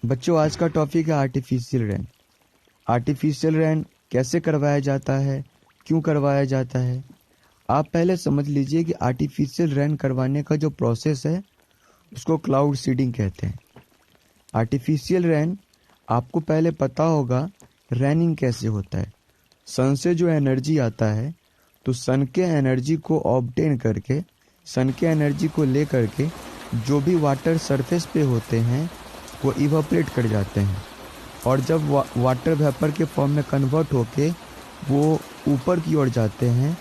बच्चों, आज का टॉपिक है आर्टिफिशियल रेन। आर्टिफिशियल रेन कैसे करवाया जाता है, क्यों करवाया जाता है, आप पहले समझ लीजिए कि आर्टिफिशियल रेन करवाने का जो प्रोसेस है उसको क्लाउड सीडिंग कहते हैं। आर्टिफिशियल रेन, आपको पहले पता होगा रेनिंग कैसे होता है। सन से जो एनर्जी आता है तो सन के एनर्जी को ऑब्टेन करके, सन के एनर्जी को ले करके जो भी वाटर सरफेस पे होते हैं वो इवापोरेट कर जाते हैं, और जब वाटर वेपर के फॉर्म में कन्वर्ट होके वो ऊपर की ओर जाते हैं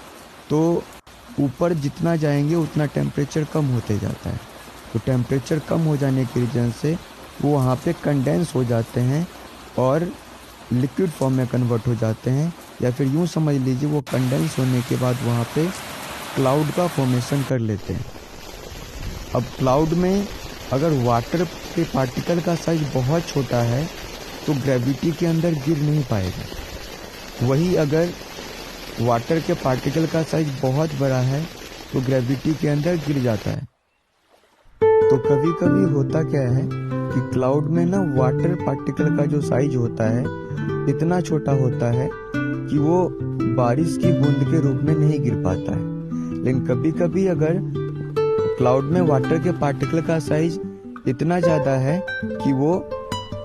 तो ऊपर जितना जाएंगे उतना टेम्परेचर कम होते जाता है। तो टेम्परेचर कम हो जाने की रीज़न से वो वहाँ पे कंडेंस हो जाते हैं और लिक्विड फॉर्म में कन्वर्ट हो जाते हैं, या फिर यूँ समझ लीजिए वो कंडेंस होने के बाद वहाँ पे क्लाउड का फॉर्मेशन कर लेते हैं। अब क्लाउड में अगर वाटर के पार्टिकल का साइज बहुत छोटा है तो ग्रेविटी के अंदर गिर नहीं पाएगा। वही अगर वाटर के पार्टिकल का साइज बहुत बड़ा है तो ग्रेविटी के अंदर गिर जाता है। तो कभी कभी होता क्या है कि क्लाउड में ना वाटर पार्टिकल का जो साइज होता है इतना छोटा होता है कि वो बारिश की बूंद के रूप में नहीं गिर पाता है। लेकिन कभी कभी अगर क्लाउड में वाटर के पार्टिकल का साइज इतना ज़्यादा है कि वो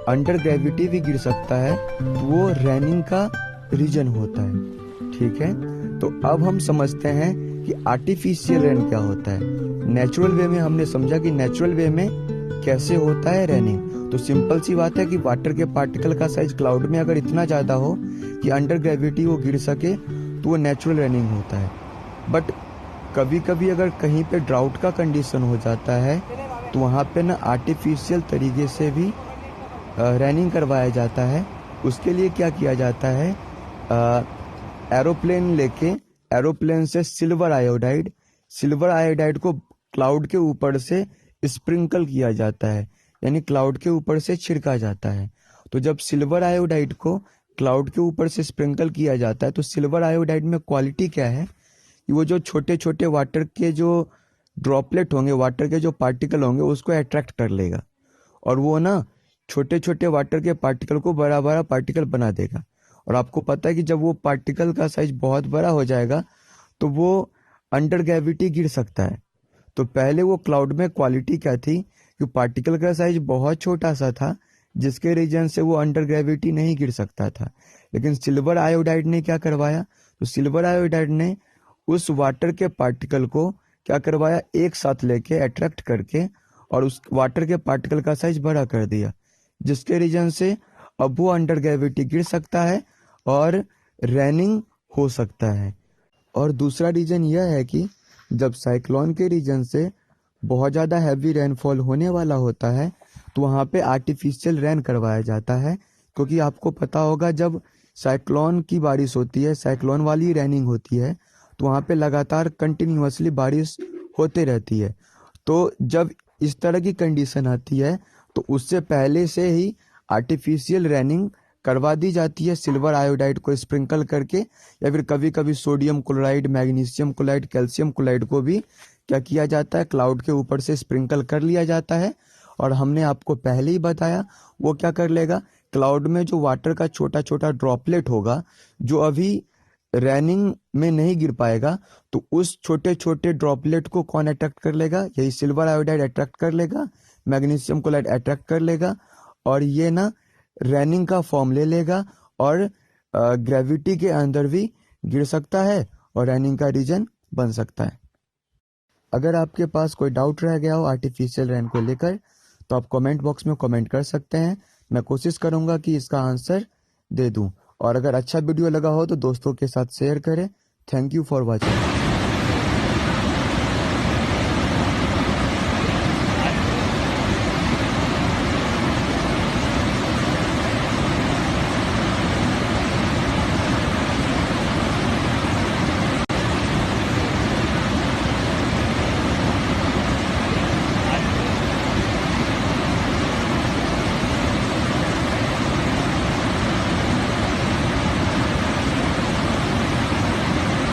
अंडर ग्रेविटी भी गिर सकता है, तो वो रेनिंग का रीजन होता है। ठीक है, तो अब हम समझते हैं कि आर्टिफिशियल रेन क्या होता है। नेचुरल वे में हमने समझा कि नेचुरल वे में कैसे होता है रेनिंग। तो सिंपल सी बात है कि वाटर के पार्टिकल का साइज क्लाउड में अगर इतना ज़्यादा हो कि अंडर ग्रेविटी वो गिर सके तो वो नेचुरल रेनिंग होता है। बट कभी कभी अगर कहीं पे ड्राउट का कंडीशन हो जाता है तो वहाँ पे ना आर्टिफिशियल तरीके से भी रेनिंग करवाया जाता है। उसके लिए क्या किया जाता है, एरोप्लेन लेके, एरोप्लेन से सिल्वर आयोडाइड को क्लाउड के ऊपर से स्प्रिंकल किया जाता है, यानी क्लाउड के ऊपर से छिड़का जाता है। तो जब सिल्वर आयोडाइड को क्लाउड के ऊपर से स्प्रिंकल किया जाता है तो सिल्वर आयोडाइड में क्वालिटी क्या है कि वो जो छोटे छोटे वाटर के जो ड्रॉपलेट होंगे, वाटर के जो पार्टिकल होंगे उसको अट्रैक्ट कर लेगा, और वो ना छोटे छोटे वाटर के पार्टिकल को बड़ा बड़ा पार्टिकल बना देगा। और आपको पता है कि जब वो पार्टिकल का साइज बहुत बड़ा हो जाएगा तो वो अंडर ग्रेविटी गिर सकता है। तो पहले वो क्लाउड में क्वालिटी क्या थी कि पार्टिकल का साइज बहुत छोटा सा था, जिसके रीजन से वो अंडर ग्रेविटी नहीं गिर सकता था। लेकिन सिल्वर आयोडाइड ने क्या करवाया, तो सिल्वर आयोडाइड ने उस वाटर के पार्टिकल को क्या करवाया, एक साथ लेके अट्रैक्ट करके और उस वाटर के पार्टिकल का साइज बड़ा कर दिया, जिसके रीजन से अब वो अंडर ग्रेविटी गिर सकता है और रेनिंग हो सकता है। और दूसरा रीजन यह है कि जब साइक्लोन के रीजन से बहुत ज़्यादा हैवी रेनफॉल होने वाला होता है तो वहाँ पे आर्टिफिशियल रेन करवाया जाता है, क्योंकि आपको पता होगा जब साइक्लोन की बारिश होती है, साइक्लोन वाली रेनिंग होती है, तो वहाँ पे लगातार कंटिन्यूअसली बारिश होते रहती है। तो जब इस तरह की कंडीशन आती है तो उससे पहले से ही आर्टिफिशियल रेनिंग करवा दी जाती है सिल्वर आयोडाइड को स्प्रिंकल करके, या फिर कभी कभी sodium chloride, magnesium chloride, calcium chloride को भी क्या किया जाता है, क्लाउड के ऊपर से स्प्रिंकल कर लिया जाता है। और हमने आपको पहले ही बताया वो क्या कर लेगा, क्लाउड में जो वाटर का छोटा छोटा ड्रॉपलेट होगा जो अभी रेनिंग में नहीं गिर पाएगा, तो उस छोटे छोटे ड्रॉपलेट को कौन अट्रैक्ट कर लेगा, यही सिल्वर आयोडाइड अट्रैक्ट कर लेगा, मैग्नीशियम क्लोराइड अट्रैक्ट कर लेगा, और ये ना रेनिंग का फॉर्म ले लेगा और ग्रेविटी के अंदर भी गिर सकता है और रेनिंग का रीजन बन सकता है। अगर आपके पास कोई डाउट रह गया हो आर्टिफिशियल रेन को लेकर तो आप कमेंट बॉक्स में कमेंट कर सकते हैं। मैं कोशिश करूंगा कि इसका आंसर दे दूं। और अगर अच्छा वीडियो लगा हो तो दोस्तों के साथ शेयर करें। Thank you for watching.